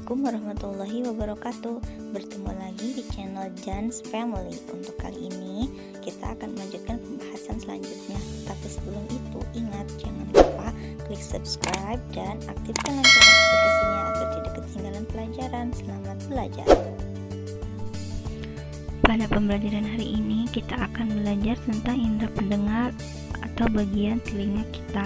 Assalamualaikum warahmatullahi wabarakatuh. Bertemu lagi di channel Jan's Family. Untuk kali ini kita akan melanjutkan pembahasan selanjutnya. Tapi sebelum itu ingat, jangan lupa klik subscribe dan aktifkan lonceng notifikasinya agar tidak ketinggalan pelajaran. Selamat belajar. Pada pembelajaran hari ini kita akan belajar tentang indera pendengar atau bagian telinga kita.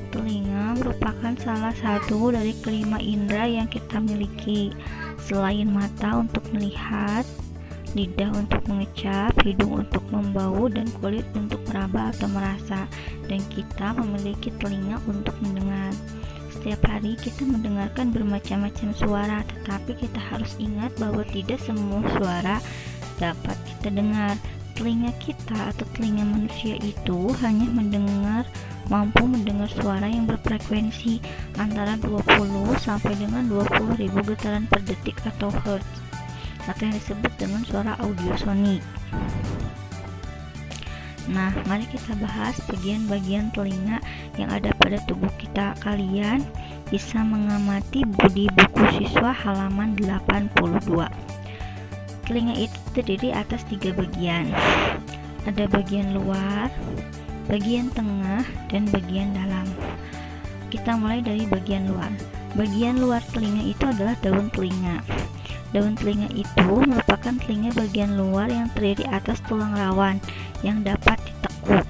Telinga merupakan salah satu dari kelima indera yang kita miliki. Selain mata untuk melihat, lidah untuk mengecap, hidung untuk membau, dan kulit untuk meraba atau merasa. Dan kita memiliki telinga untuk mendengar. Setiap hari kita mendengarkan bermacam-macam suara, tetapi kita harus ingat bahwa tidak semua suara dapat kita dengar. Telinga kita atau telinga manusia itu hanya mampu mendengar suara yang berfrekuensi antara 20 sampai dengan 20.000 getaran per detik atau hertz, atau yang disebut dengan suara audiosonik. Nah, mari kita bahas bagian-bagian telinga yang ada pada tubuh kita. Kalian bisa mengamati di buku siswa halaman 82. Telinga itu terdiri atas 3 bagian. Ada bagian luar, bagian tengah, dan bagian dalam. Kita mulai dari bagian luar. Bagian luar telinga itu adalah daun telinga. Daun telinga itu merupakan telinga bagian luar yang terdiri atas tulang rawan yang dapat ditekuk.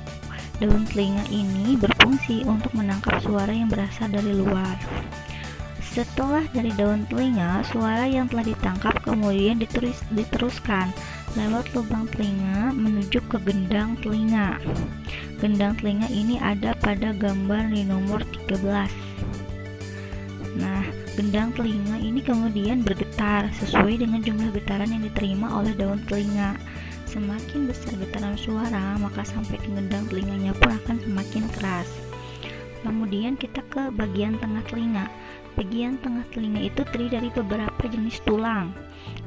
Daun telinga ini berfungsi untuk menangkap suara yang berasal dari luar. Setelah dari daun telinga, suara yang telah ditangkap kemudian diteruskan lewat lubang telinga menuju ke gendang telinga. Gendang telinga ini ada pada gambar di nomor 13. Nah, gendang telinga ini kemudian bergetar sesuai dengan jumlah getaran yang diterima oleh daun telinga. Semakin besar getaran suara, maka sampai ke gendang telinganya pun akan semakin keras. Kemudian kita ke bagian tengah telinga. Bagian tengah telinga itu terdiri dari beberapa jenis tulang.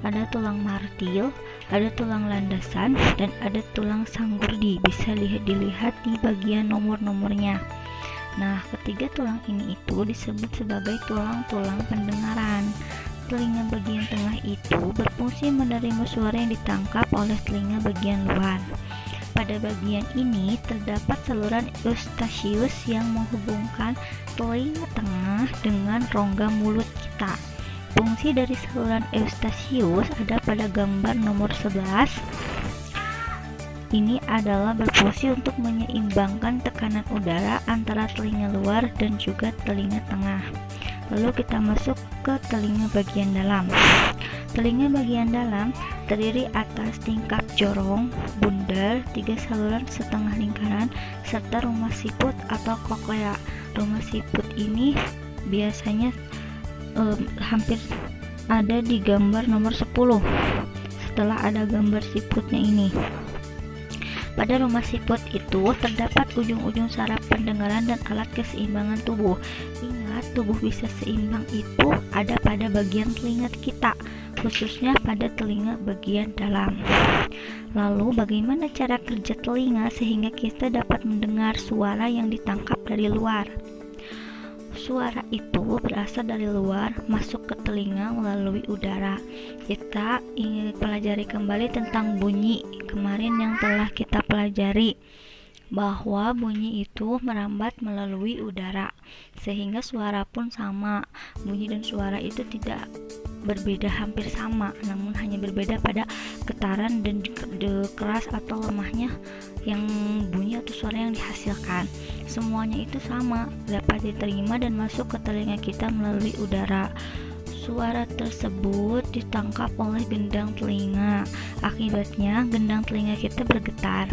Ada tulang martil, ada tulang landasan, dan ada tulang sanggurdi. Bisa dilihat di bagian nomor-nomornya. Nah, ketiga tulang ini itu disebut sebagai tulang-tulang pendengaran. Telinga bagian tengah itu berfungsi menerima suara yang ditangkap oleh telinga bagian luar. Pada bagian ini terdapat saluran Eustachius yang menghubungkan telinga tengah dengan rongga mulut kita. Fungsi dari saluran Eustachius ada pada gambar nomor 11. Ini adalah berfungsi untuk menyeimbangkan tekanan udara antara telinga luar dan juga telinga tengah. Lalu kita masuk ke telinga bagian dalam. Telinga bagian dalam terdiri atas tingkap jorong, bundar, 3 saluran setengah lingkaran, serta rumah siput atau koklea. Rumah siput ini biasanya hampir ada di gambar nomor 10 setelah ada gambar siputnya ini. Pada rumah siput itu terdapat ujung-ujung saraf pendengaran dan alat keseimbangan tubuh. Ingat, tubuh bisa seimbang itu ada pada bagian telinga kita, khususnya pada telinga bagian dalam. Lalu, bagaimana cara kerja telinga sehingga kita dapat mendengar suara yang ditangkap dari luar? Suara itu berasal dari luar masuk ke telinga melalui udara. Kita ingin pelajari kembali tentang bunyi kemarin yang telah kita pelajari, bahwa bunyi itu merambat melalui udara, sehingga suara pun sama. Bunyi dan suara itu tidak berbeda hampir sama, namun hanya berbeda pada getaran dan keras atau lemahnya yang bunyi atau suara yang dihasilkan. Semuanya itu sama, dapat diterima dan masuk ke telinga kita melalui udara. Suara tersebut ditangkap oleh gendang telinga. Akibatnya, gendang telinga kita bergetar.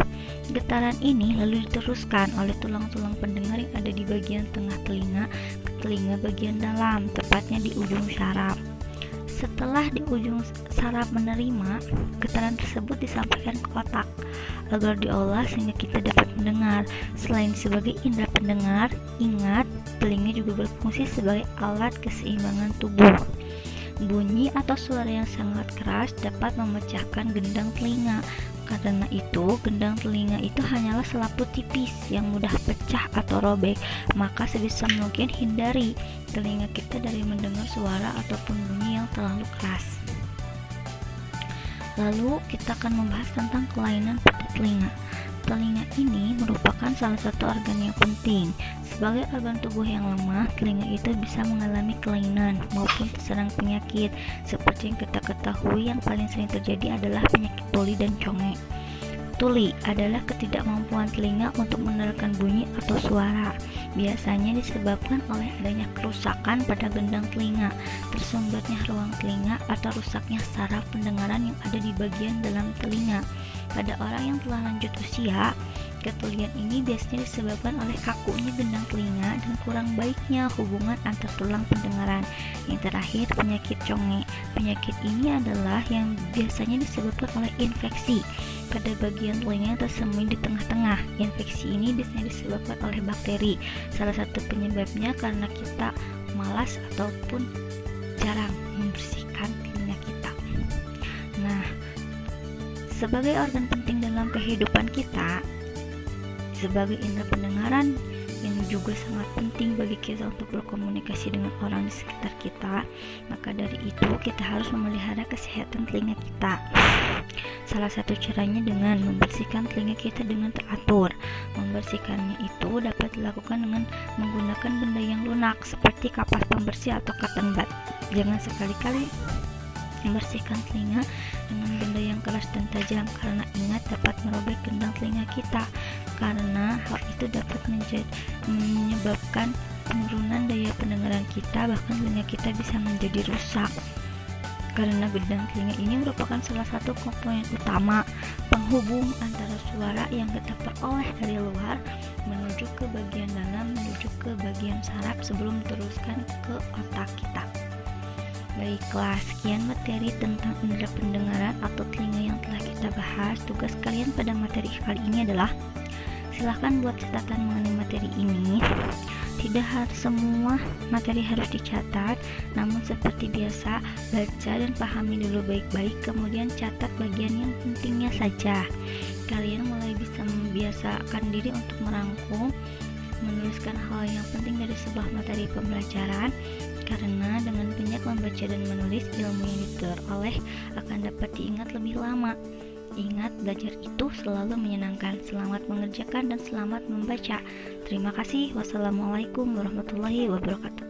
Getaran ini lalu diteruskan oleh tulang-tulang pendengar yang ada di bagian tengah telinga ke telinga bagian dalam, tepatnya di ujung saraf. Setelah di ujung saraf menerima, getaran tersebut disampaikan ke otak agar diolah sehingga kita dapat mendengar. Selain sebagai indera pendengar, ingat, telinga juga berfungsi sebagai alat keseimbangan tubuh. Bunyi atau suara yang sangat keras dapat memecahkan gendang telinga. Karena itu, gendang telinga itu hanyalah selaput tipis yang mudah pecah atau robek. Maka sebisa mungkin hindari telinga kita dari mendengar suara ataupun bunyi yang terlalu keras. Lalu kita akan membahas tentang kelainan pada telinga. Telinga ini merupakan salah satu organ yang penting. Sebagai organ tubuh yang lemah, telinga itu bisa mengalami kelainan maupun terserang penyakit. Seperti yang kita ketahui, yang paling sering terjadi adalah penyakit tuli dan conge. Tuli adalah ketidakmampuan telinga untuk menerangkan bunyi atau suara. Biasanya disebabkan oleh adanya kerusakan pada gendang telinga, tersumbatnya ruang telinga, atau rusaknya saraf pendengaran yang ada di bagian dalam telinga. Pada orang yang telah lanjut usia, ketulian ini biasanya disebabkan oleh kakunya gendang telinga dan kurang baiknya hubungan antar tulang pendengaran. Yang terakhir, penyakit conge. Penyakit ini adalah yang biasanya disebabkan oleh infeksi pada bagian telinga yang tersembunyi di tengah-tengah. Infeksi ini biasanya disebabkan oleh bakteri. Salah satu penyebabnya karena kita malas ataupun jarang membersihkan telinga kita. Nah, sebagai organ penting dalam kehidupan kita, sebagai indera pendengaran yang juga sangat penting bagi kita untuk berkomunikasi dengan orang di sekitar kita, maka dari itu kita harus memelihara kesehatan telinga kita. Salah satu caranya dengan membersihkan telinga kita dengan teratur. Membersihkannya itu dapat dilakukan dengan menggunakan benda yang lunak seperti kapas pembersih atau cotton bud. Jangan sekali-kali membersihkan telinga dengan benda yang keras dan tajam, karena ingat dapat merobek gendang telinga kita, karena hal itu dapat menyebabkan penurunan daya pendengaran kita, bahkan telinga kita bisa menjadi rusak. Karena gendang telinga ini merupakan salah satu komponen utama penghubung antara suara yang kita peroleh dari luar menuju ke bagian dalam, menuju ke bagian saraf sebelum diteruskan ke otak kita. Baiklah, sekian materi tentang indera pendengaran atau telinga yang telah kita bahas. Tugas kalian pada materi kali ini adalah silahkan buat catatan mengenai materi ini. Tidak harus semua materi harus dicatat, namun seperti biasa, baca dan pahami dulu baik-baik, kemudian catat bagian yang pentingnya saja. Kalian mulai bisa membiasakan diri untuk merangkum, menuliskan hal yang penting dari sebuah materi pembelajaran, karena dengan banyak membaca dan menulis, ilmu yang diperoleh akan dapat diingat lebih lama. Ingat, belajar itu selalu menyenangkan. Selamat mengerjakan dan selamat membaca. Terima kasih. Wassalamualaikum warahmatullahi wabarakatuh.